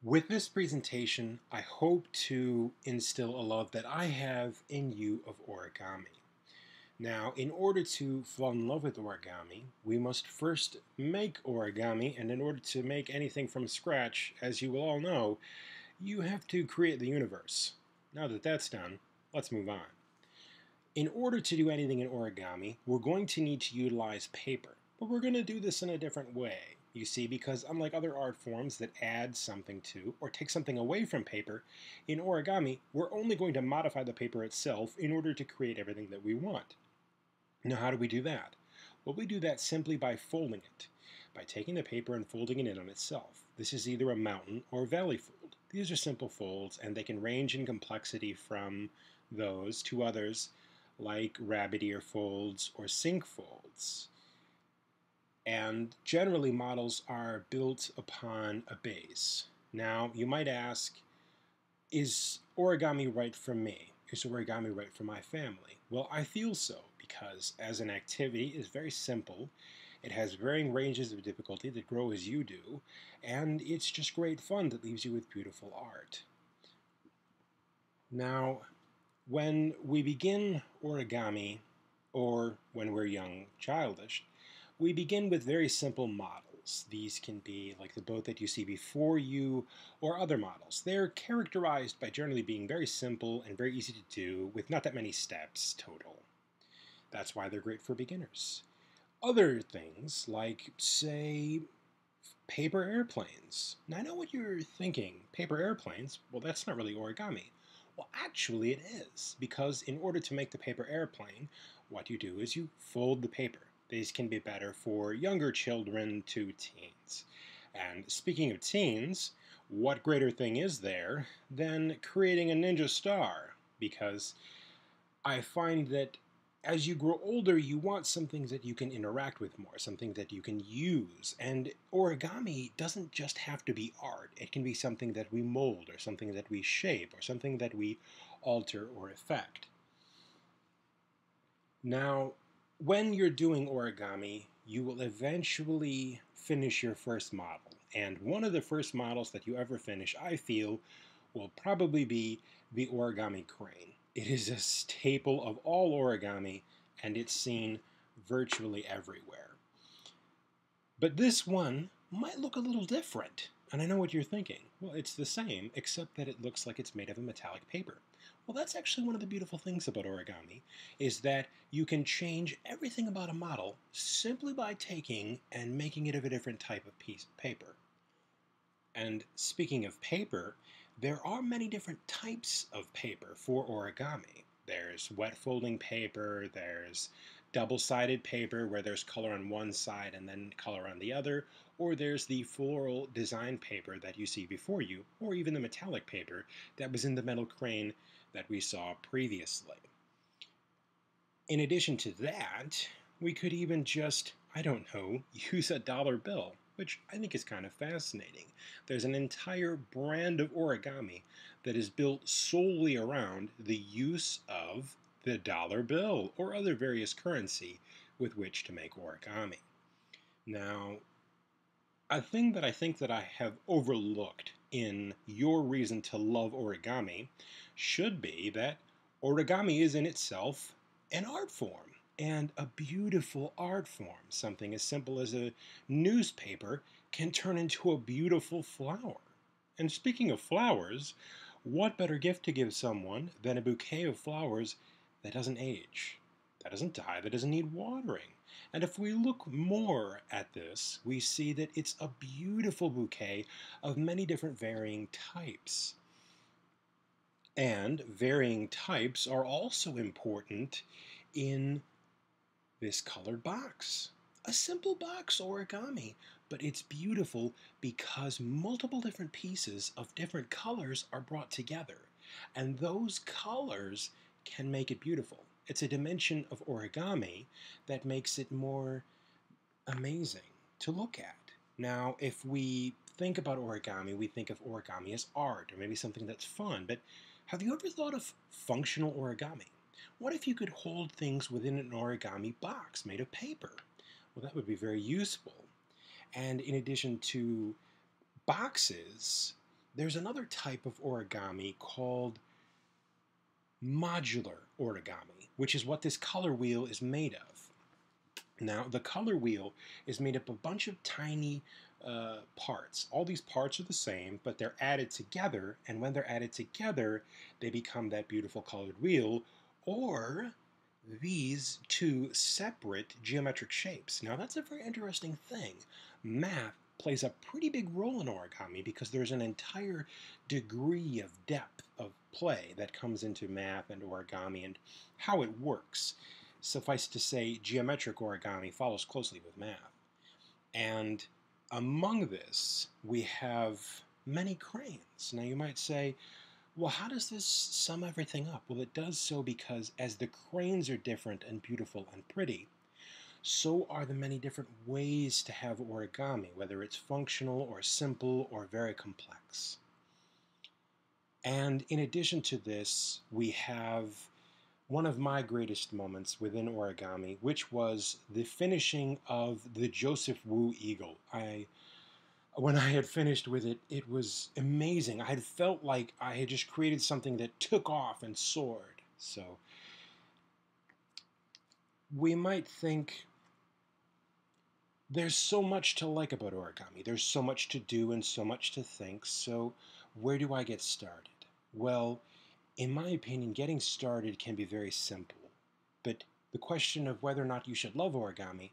With this presentation, I hope to instill a love that I have in you of origami. Now, in order to fall in love with origami, we must first make origami, and in order to make anything from scratch, as you will all know, you have to create the universe. Now that that's done, let's move on. In order to do anything in origami, we're going to need to utilize paper, but we're going to do this in a different way. You see, because unlike other art forms that add something to or take something away from paper, in origami, we're only going to modify the paper itself in order to create everything that we want. Now, how do we do that? Well, we do that simply by folding it, by taking the paper and folding it in on itself. This is either a mountain or valley fold. These are simple folds, and they can range in complexity from those to others like rabbit ear folds or sink folds. And generally, models are built upon a base. Now, you might ask, is origami right for me? Is origami right for my family? Well, I feel so, because as an activity, it's very simple. It has varying ranges of difficulty that grow as you do, and it's just great fun that leaves you with beautiful art. Now, when we begin origami, or when we're young, childish, we begin with very simple models. These can be like the boat that you see before you or other models. They're characterized by generally being very simple and very easy to do with not that many steps total. That's why they're great for beginners. Other things like, say, paper airplanes. Now I know what you're thinking. Paper airplanes? Well, that's not really origami. Well, actually it is, because in order to make the paper airplane, what you do is you fold the paper. These can be better for younger children to teens. And speaking of teens, what greater thing is there than creating a ninja star? Because I find that as you grow older, you want something that you can interact with more, something that you can use. And origami doesn't just have to be art. It can be something that we mold, or something that we shape, or something that we alter or affect. Now, when you're doing origami, you will eventually finish your first model. And one of the first models that you ever finish, I feel, will probably be the origami crane. It is a staple of all origami, and it's seen virtually everywhere. But this one might look a little different. And I know what you're thinking. Well, it's the same, except that it looks like it's made of a metallic paper. Well, that's actually one of the beautiful things about origami, is that you can change everything about a model simply by taking and making it of a different type of piece of paper. And speaking of paper, there are many different types of paper for origami. There's wet folding paper, there's double-sided paper where there's color on one side and then color on the other, or there's the floral design paper that you see before you, or even the metallic paper that was in the metal crane that we saw previously. In addition to that, we could even just, I don't know, use a dollar bill, which I think is kind of fascinating. There's an entire brand of origami that is built solely around the use of the dollar bill or other various currency with which to make origami. Now, a thing that I think that I have overlooked in your reason to love origami should be that origami is in itself an art form, and a beautiful art form. Something as simple as a newspaper can turn into a beautiful flower. And speaking of flowers, what better gift to give someone than a bouquet of flowers that doesn't age, that doesn't die, that doesn't need watering? And if we look more at this, we see that it's a beautiful bouquet of many different varying types. And varying types are also important in this colored box. A simple box origami, but it's beautiful because multiple different pieces of different colors are brought together. And those colors can make it beautiful. It's a dimension of origami that makes it more amazing to look at. Now, if we think about origami, we think of origami as art, or maybe something that's fun, but have you ever thought of functional origami? What if you could hold things within an origami box made of paper? Well, that would be very useful. And in addition to boxes, there's another type of origami called modular origami, which is what this color wheel is made of. Now, the color wheel is made up of a bunch of tiny parts. All these parts are the same, but they're added together, and when they're added together, they become that beautiful colored wheel, or these two separate geometric shapes. Now, that's a very interesting thing. Math plays a pretty big role in origami because there's an entire degree of depth of play that comes into math and origami and how it works. Suffice to say, geometric origami follows closely with math. And among this, we have many cranes. Now, you might say, well, how does this sum everything up? Well, it does so because as the cranes are different and beautiful and pretty, so are the many different ways to have origami, whether it's functional or simple or very complex. And in addition to this, we have one of my greatest moments within origami, which was the finishing of the Joseph Wu eagle. When I had finished with it, it was amazing. I had felt like I had just created something that took off and soared. So we might think there's so much to like about origami. There's so much to do and so much to think. So where do I get started? Well, in my opinion, getting started can be very simple. But the question of whether or not you should love origami